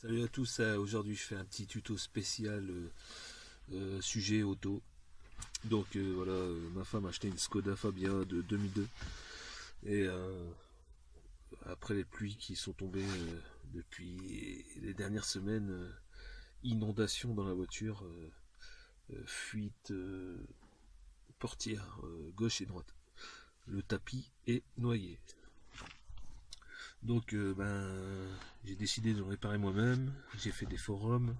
Salut à tous, aujourd'hui je fais un petit tuto spécial sujet auto. Donc voilà, ma femme a acheté une Skoda Fabia de 2002 et après les pluies qui sont tombées depuis les dernières semaines, inondation dans la voiture, fuite portière gauche et droite. Le tapis est noyé. Donc j'ai décidé de le réparer moi-même, j'ai fait des forums,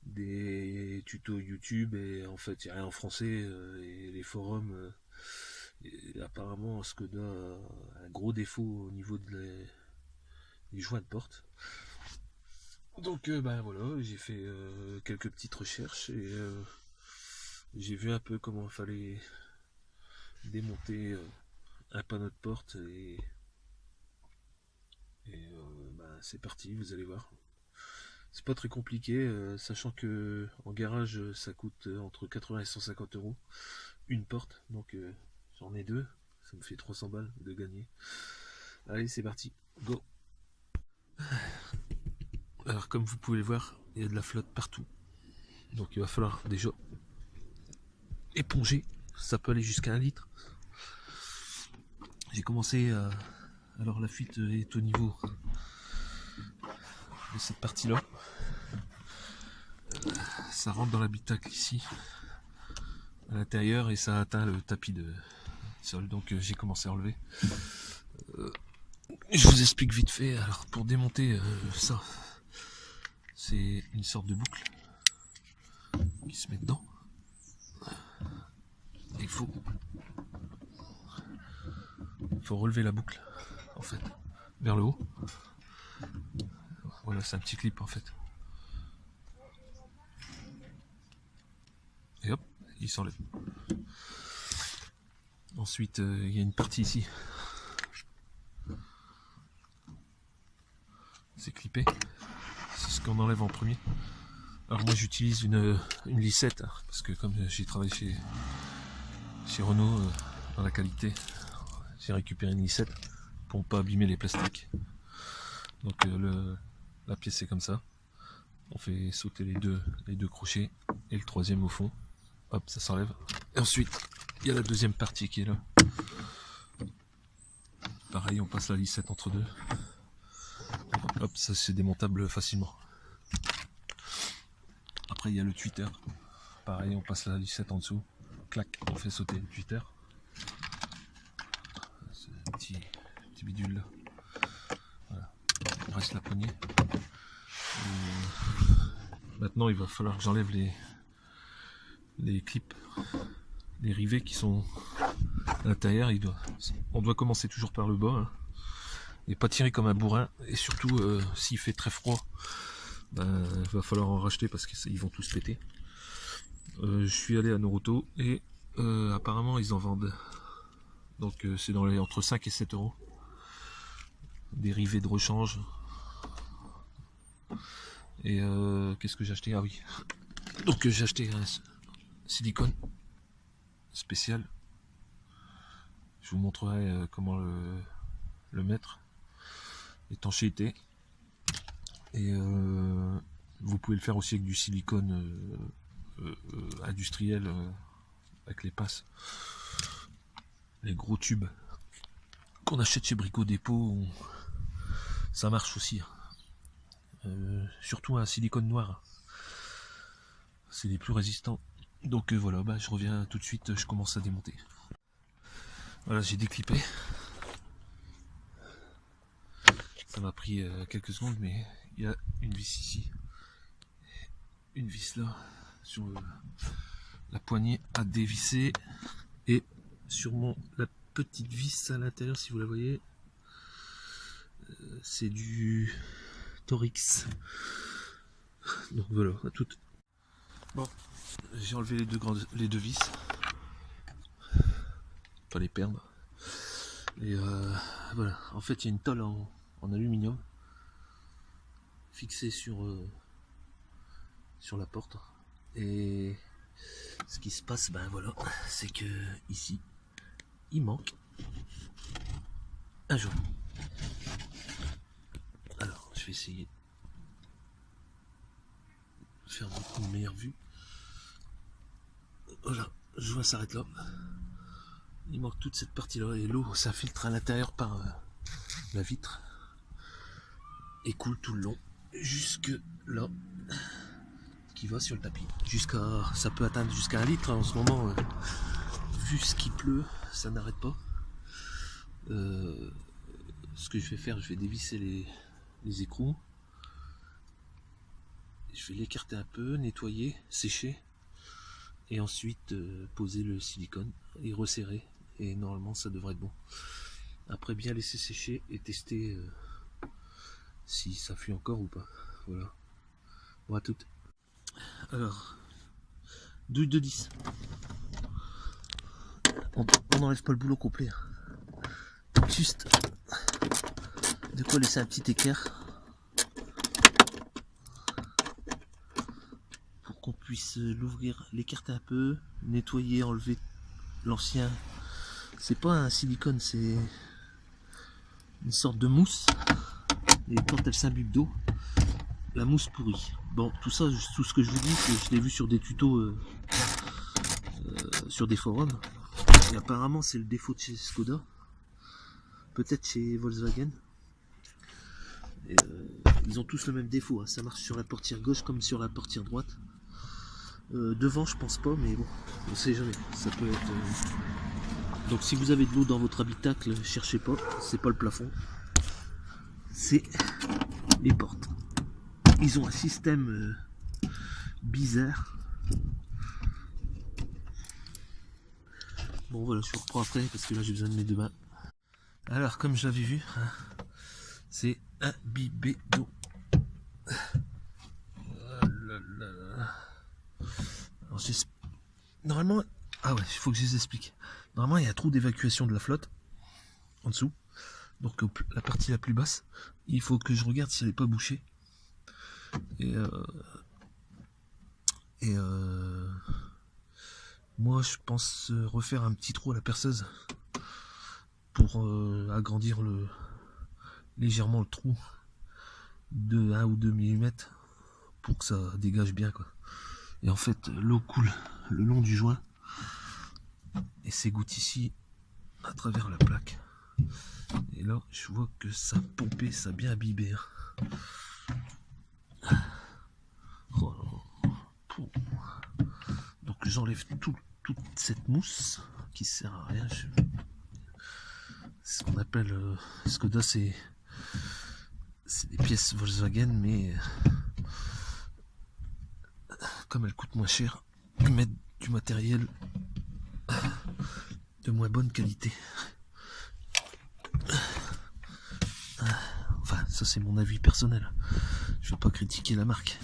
des tutos YouTube et en fait il n'y a rien en français et les forums et apparemment Skoda a un gros défaut au niveau des joints de porte. Donc voilà, j'ai fait quelques petites recherches et j'ai vu un peu comment il fallait démonter un panneau de porte et c'est parti, vous allez voir. C'est pas très compliqué, sachant que en garage ça coûte entre 80 et 150 euros une porte, donc j'en ai deux, ça me fait 300 balles de gagner. Allez, c'est parti, go. Alors comme vous pouvez le voir, il y a de la flotte partout, donc il va falloir déjà éponger, ça peut aller jusqu'à 1 litre. J'ai commencé alors la fuite est au niveau de cette partie là, ça rentre dans l'habitacle ici à l'intérieur et ça atteint le tapis de sol, donc j'ai commencé à enlever. Je vous explique vite fait. Alors pour démonter ça, c'est une sorte de boucle qui se met dedans. Il faut relever la boucle en fait vers le haut. Voilà, c'est un petit clip en fait. Et hop, il s'enlève. Ensuite, il y a une partie ici. C'est clippé. C'est ce qu'on enlève en premier. Alors moi j'utilise une lissette hein, parce que comme j'ai travaillé chez Renault dans la qualité, j'ai récupéré une lissette pour ne pas abîmer les plastiques. Donc la pièce c'est comme ça. On fait sauter les deux crochets et le troisième au fond. Hop, ça s'enlève. Et ensuite, il y a la deuxième partie qui est là. Pareil, on passe la lissette entre deux. Hop, ça c'est démontable facilement. Après, il y a le tweeter. Pareil, on passe la lissette en dessous. Clac, on fait sauter le tweeter. C'est un petit bidule là. Voilà. Il reste la poignée. Maintenant, il va falloir que j'enlève les clips, les rivets qui sont à l'intérieur. On doit commencer toujours par le bas hein, et pas tirer comme un bourrin. Et surtout, s'il fait très froid, il va falloir en racheter parce qu'ils vont tous péter. Je suis allé à Noroto et apparemment ils en vendent. Donc c'est dans les entre 5 et 7 euros. Des rivets de rechange. Et qu'est-ce que j'ai acheté? Ah oui. Donc j'ai acheté un silicone spécial. Je vous montrerai comment le mettre. Étanchéité. Et vous pouvez le faire aussi avec du silicone industriel avec les passes. Les gros tubes qu'on achète chez Brico Dépôt, ça marche aussi. Surtout un silicone noir. C'est les plus résistants. Donc voilà, je reviens tout de suite, je commence à démonter. Voilà, j'ai déclippé. Ça m'a pris quelques secondes, mais il y a une vis ici. Une vis là, sur la poignée à dévisser. Et sur la petite vis à l'intérieur, si vous la voyez, c'est du Torx. Donc voilà, à toutes. Bon, j'ai enlevé les deux vis. Pas les perdre. Et voilà, en fait il y a une tôle en aluminium fixée sur la porte. Et ce qui se passe, voilà, c'est que ici, il manque un joint. Alors, je vais essayer faire une meilleure vue. Voilà, je vois, s'arrête là. Il manque toute cette partie là et l'eau s'infiltre à l'intérieur par la vitre et coule tout le long jusque là qui va sur le tapis. Ça peut atteindre jusqu'à 1 litre en ce moment. Vu ce qui pleut, ça n'arrête pas. Ce que je vais faire, je vais dévisser les écrous. Je vais l'écarter un peu, nettoyer, sécher. Et ensuite poser le silicone et resserrer. Et normalement ça devrait être bon. Après bien laisser sécher et tester si ça fuit encore ou pas. Voilà. Bon à toutes. Alors, douille de 10. On n'enlève pas le boulot complet. Juste de quoi laisser un petit équerre pour qu'on puisse l'ouvrir, l'écarter un peu, nettoyer, enlever l'ancien. C'est pas un silicone, c'est une sorte de mousse. Et quand elle s'imbibe d'eau, la mousse pourrit. Bon, tout ça, tout ce que je vous dis, je l'ai vu sur des tutos sur des forums. Et apparemment, c'est le défaut de chez Skoda. Peut-être chez Volkswagen. Et, ils ont tous le même défaut. Hein. Ça marche sur la portière gauche comme sur la portière droite. Devant, je pense pas, mais bon, on sait jamais. Ça peut être. Donc, si vous avez de l'eau dans votre habitacle, cherchez pas. C'est pas le plafond. C'est les portes. Ils ont un système bizarre. Bon voilà, je vous reprends après parce que là j'ai besoin de mes 2 mains. Alors comme je l'avais vu, hein, c'est imbibé d'eau. Normalement, ah ouais, il faut que je les explique. Normalement, il y a un trou d'évacuation de la flotte en dessous. Donc la partie la plus basse, il faut que je regarde si elle n'est pas bouchée. Et moi, je pense refaire un petit trou à la perceuse pour agrandir légèrement le trou de 1 ou 2 mm pour que ça dégage bien quoi. Et en fait, l'eau coule le long du joint et s'égoutte ici à travers la plaque. Et là, je vois que ça a pompé, ça a bien imbibé. Oh, donc j'enlève toute cette mousse qui sert à rien. C'est ce qu'on appelle Skoda, c'est des pièces Volkswagen, mais comme elles coûtent moins cher, ils mettent du matériel de moins bonne qualité. Enfin, ça c'est mon avis personnel. Je ne veux pas critiquer la marque.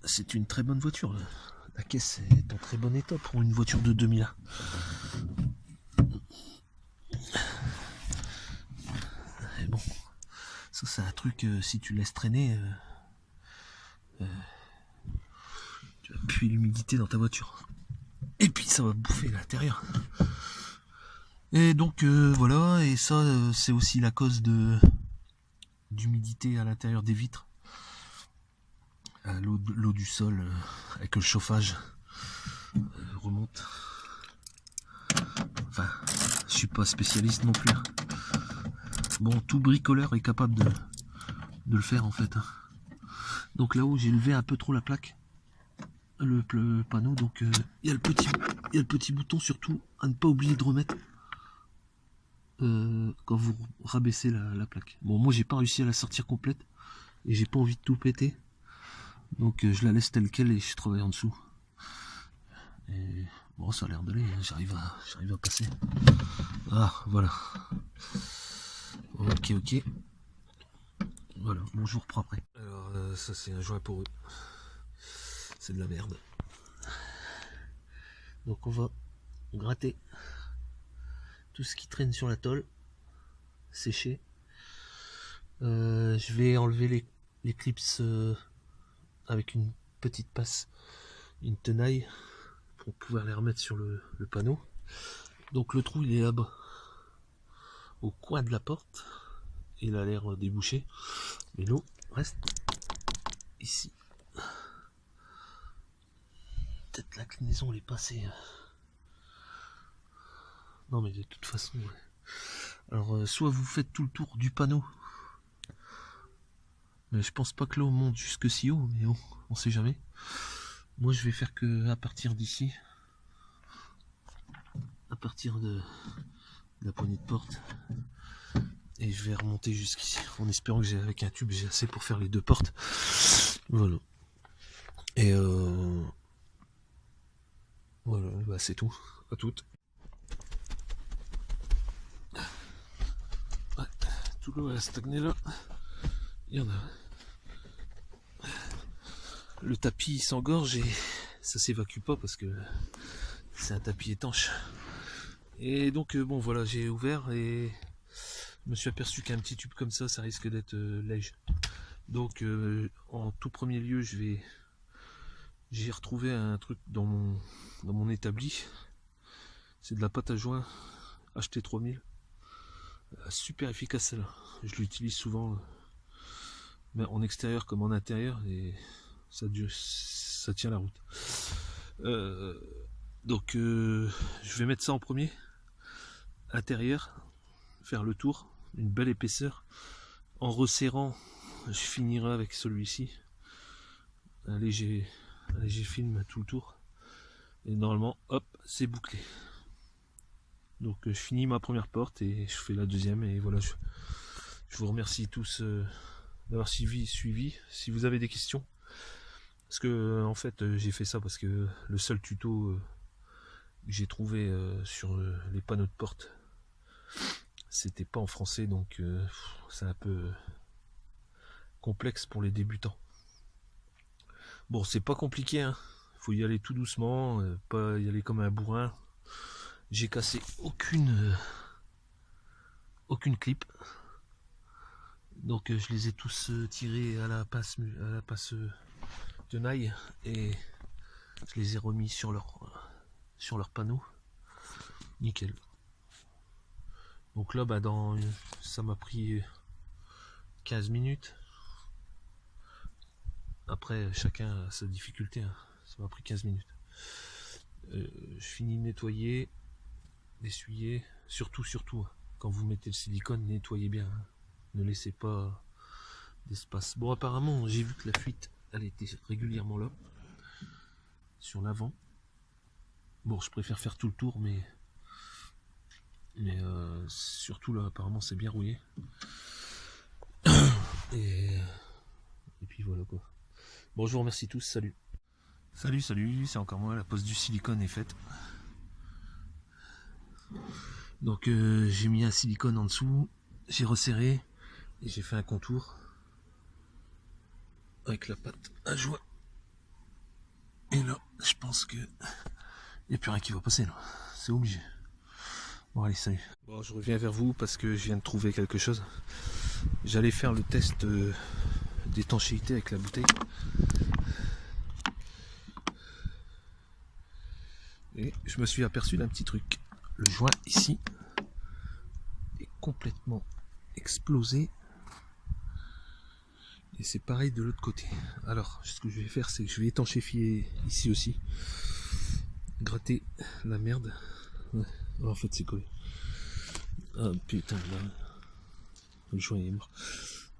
C'est une très bonne voiture. La caisse est en très bon état pour une voiture de 2001. Et bon, ça c'est un truc, si tu laisses traîner, tu vas puer l'humidité dans ta voiture. Et puis ça va bouffer l'intérieur. Et donc voilà, et ça c'est aussi la cause d'humidité à l'intérieur des vitres. L'eau du sol avec le chauffage remonte. Enfin, je suis pas spécialiste non plus. Bon, tout bricoleur est capable de le faire en fait. Donc là-haut, j'ai levé un peu trop la plaque, le panneau. Donc il y a le petit bouton surtout à ne pas oublier de remettre quand vous rabaissez la plaque. Bon, moi j'ai pas réussi à la sortir complète et j'ai pas envie de tout péter. Donc je la laisse telle quelle et je travaille en dessous. Et bon, ça a l'air d'aller, hein, j'arrive à passer. Ah, voilà. Ok. Voilà, bon, je vous reprends après. Alors, ça c'est un joint pour eux. C'est de la merde. Donc on va gratter tout ce qui traîne sur la tôle, sécher. Je vais enlever les clips avec une petite passe, une tenaille pour pouvoir les remettre sur le panneau. Donc le trou il est là-bas au coin de la porte, il a l'air débouché mais l'eau reste ici. peut-être l'inclinaison elle est passée. Non mais de toute façon, ouais. Alors soit vous faites tout le tour du panneau, mais je pense pas que l'eau monte jusque si haut, mais bon, on sait jamais. Moi je vais faire que à partir d'ici, à partir de la poignée de porte, et je vais remonter jusqu'ici en espérant que j'ai avec un tube j'ai assez pour faire les deux portes. Voilà. Et voilà, bah c'est tout. À toutes. Ouais, tout l'eau a stagné là. Il y en a. Le tapis s'engorge et ça s'évacue pas parce que c'est un tapis étanche. Et donc bon voilà, j'ai ouvert et je me suis aperçu qu'un petit tube comme ça risque d'être léger. Donc en tout premier lieu j'ai retrouvé un truc dans mon établi. C'est de la pâte à joint HT3000. Super efficace celle-là. Je l'utilise souvent mais en extérieur comme en intérieur et ça tient la route. Donc je vais mettre ça en premier. Intérieur, faire le tour, une belle épaisseur. En resserrant, je finirai avec celui-ci. Un léger film tout le tour. Et normalement, hop, c'est bouclé. Donc je finis ma première porte et je fais la deuxième. Et voilà, je vous remercie tous d'avoir suivi. Si vous avez des questions, parce que en fait j'ai fait ça parce que le seul tuto que j'ai trouvé sur les panneaux de porte, c'était pas en français, donc c'est un peu complexe pour les débutants. Bon, c'est pas compliqué, hein. Faut y aller tout doucement, pas y aller comme un bourrin. J'ai cassé aucune clip, donc je les ai tous tirés à la passe de naille et je les ai remis sur leur panneau. Nickel. Donc là, bah, ça m'a pris 15 minutes. Après, chacun a sa difficulté, hein. Ça m'a pris 15 minutes. Je finis de nettoyer, d'essuyer. Surtout, hein, quand vous mettez le silicone, nettoyez bien, hein. Ne laissez pas d'espace. Bon, apparemment, j'ai vu que la fuite, elle était régulièrement là, sur l'avant. Bon, je préfère faire tout le tour, mais surtout là, apparemment, c'est bien rouillé. Et puis voilà quoi. Bon, je vous remercie tous, salut. Salut, c'est encore moi, la pose du silicone est faite. Donc j'ai mis un silicone en dessous, j'ai resserré et j'ai fait un contour avec la pâte à joie. Et là, je pense que il n'y a plus rien qui va passer là, c'est obligé. Bon allez, salut. Bon, je reviens vers vous parce que je viens de trouver quelque chose. J'allais faire le test d'étanchéité avec la bouteille. Et je me suis aperçu d'un petit truc. Le joint ici est complètement explosé. Et c'est pareil de l'autre côté. Alors, ce que je vais faire, c'est que je vais étanchéfier ici aussi. Gratter la merde. Ouais. En fait, c'est collé. Ah putain, là. Le joint est mort.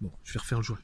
Bon, je vais refaire le joint.